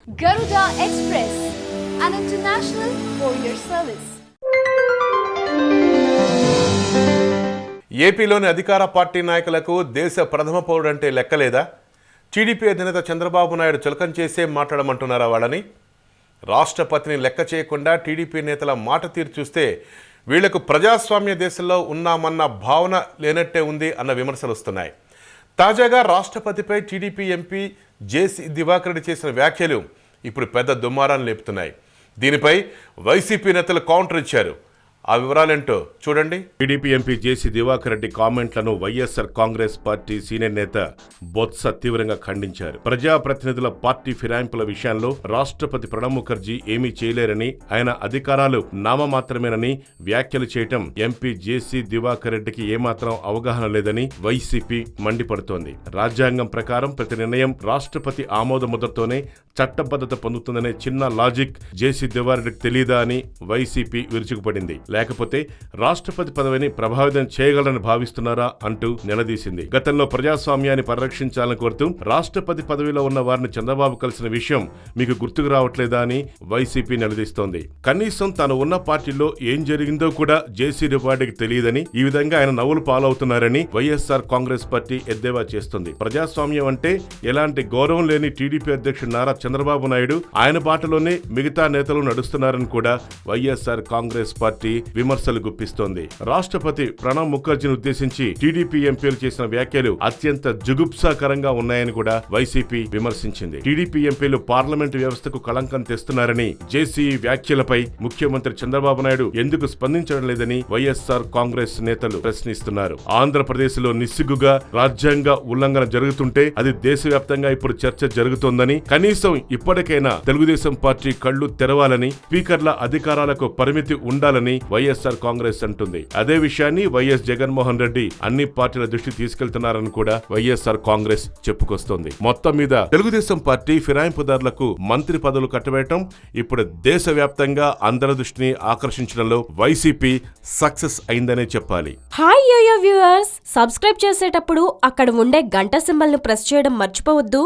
Garuda Express, an international courier service. ఏపీలోని అధికార party నాయకులకు దేశ ప్రథమ పౌరుడంటే లెక్కలేదా? టీడీపీ అధినేత చంద్రబాబు నాయుడు చులకం చేసే మాట్లాడమంటున్నారా వాళ్ళని? రాష్ట్రపతిని లెక్క చేయకుండా టీడీపీ నేతల మాట తీరు చూస్తే వీళ్లకు ప్రజాస్వామ్య దేశంలో ఉన్నామన్న భావన లేనట్టే ఉంది అన్న విమర్శలు వస్తున్నాయి. తాజాగా రాష్ట్రపతిపై TDP MP JC Divakar Reddy చేసిన వ్యాఖ్యలు ఇప్పుడు పెద్ద దుమారాన్ని లేపుతున్నాయి. దీనిపై వైసీపీ నేతలు కౌంటర్ ఇచ్చారు. ఆ వివరాలేంటో చూడండి. TDP MP JC Divakar Reddy కామెంట్లను వైఎస్ఆర్ కాంగ్రెస్ పార్టీ సీనియర్ నేత బొత్స తీవ్రంగా ఖండించారు. ప్రజాప్రతినిధుల పార్టీ ఫిరాయింపుల విషయంలో రాష్ట్రపతి ప్రణబ్ ముఖర్జీ ఏమీ చేయలేరని, ఆయన అధికారాలు నామమాత్రమేనని వ్యాఖ్యలు చేయటం ఎంపీ జేసీ దివాకర్ రెడ్డికి ఏమాత్రం అవగాహన లేదని వైసీపీ మండిపడుతోంది. రాజ్యాంగం ప్రకారం ప్రతి నిర్ణయం రాష్ట్రపతి ఆమోద ముద్రతోనే చట్టబద్ధత పొందుతుందనే చిన్న లాజిక్ జేసీ దివాకర్ రెడ్డికి తెలియదా అని వైసీపీ విరుచుకుపడింది. లేకపోతే రాష్ట్రపతి పదవిని ప్రభావితం చేయగలరని భావిస్తున్నారా అంటూ నిలదీసింది. గతంలో ప్రజాస్వామ్యాన్ని పరిరక్షించాలని కోరుతూ రాష్ట్రపతి పదవిలో ఉన్న వారిని చంద్రబాబు కలిసిన విషయం మీకు గుర్తుకు రావట్లేదా అని వైసీపీ నిలదీస్తోంది. కనీసం తాను ఉన్న పార్టీలో ఏం జరిగిందో కూడా జేసీ దివాకర్కి తెలియదని, ఈ విధంగా ఆయన నవ్వులు పాలవుతున్నారని వైఎస్ఆర్ కాంగ్రెస్ పార్టీ ఎద్దేవా చేస్తుంది. ప్రజాస్వామ్యం అంటే ఎలాంటి గౌరవం లేని టీడీపీ అధ్యక్షుడు నారా చంద్రబాబు నాయుడు ఆయన బాటలోనే మిగతా నేతలు నడుస్తున్నారని కూడా వైఎస్ఆర్ కాంగ్రెస్ పార్టీ విమర్శలు గుప్పిస్తోంది. రాష్ట్రపతి ప్రణబ్ ముఖర్జీని ఉద్దేశించి టీడీపీ ఎంపీలు చేసిన వ్యాఖ్యలు అత్యంత జుగుప్సాకరంగా ఉన్నాయని కూడా వైసీపీ విమర్శించింది. టీడీపీ ఎంపీలు పార్లమెంటు వ్యవస్థకు కళంకం తెస్తున్నారని, జేసీ వ్యాఖ్యలపై ముఖ్యమంత్రి చంద్రబాబు నాయుడు ఎందుకు స్పందించడం లేదని వైఎస్ఆర్ కాంగ్రెస్ నేతలు ప్రశ్నిస్తున్నారు. ఆంధ్రప్రదేశ్ లో నిస్సిగ్గుగా రాజ్యాంగ ఉల్లంఘన జరుగుతుంటే అది దేశవ్యాప్తంగా ఇప్పుడు చర్చ జరుగుతోందని, కనీసం ఇప్పటికైనా తెలుగుదేశం పార్టీ కళ్లు తెరవాలని, స్పీకర్ల అధికారాలకు పరిమితి ఉండాలని వైఎస్ఆర్ కాంగ్రెస్ అంటుంది. అదే విషయాన్ని వైఎస్ జగన్మోహన్ రెడ్డి అన్ని పార్టీల దృష్టి తీసుకెళ్తున్నారని కూడా వైఎస్ఆర్ కాంగ్రెస్ చెప్పుకొస్తోంది. మొత్తం మీద తెలుగుదేశం పార్టీ ఫిరాయింపుదారులకు మంత్రి పదవులు కట్టబెట్టడం ఇప్పుడు దేశవ్యాప్తంగా అందరి దృష్టిని ఆకర్షించడంలో వైసీపీ సక్సెస్ అయిందనే చెప్పాలి. హాయ్ యోయో వ్యూవర్స్, సబ్స్క్రైబ్ చేసేటప్పుడు అక్కడ ఉండే గంట సింబల్ ను ప్రెస్ చేయడం మర్చిపోవద్దు.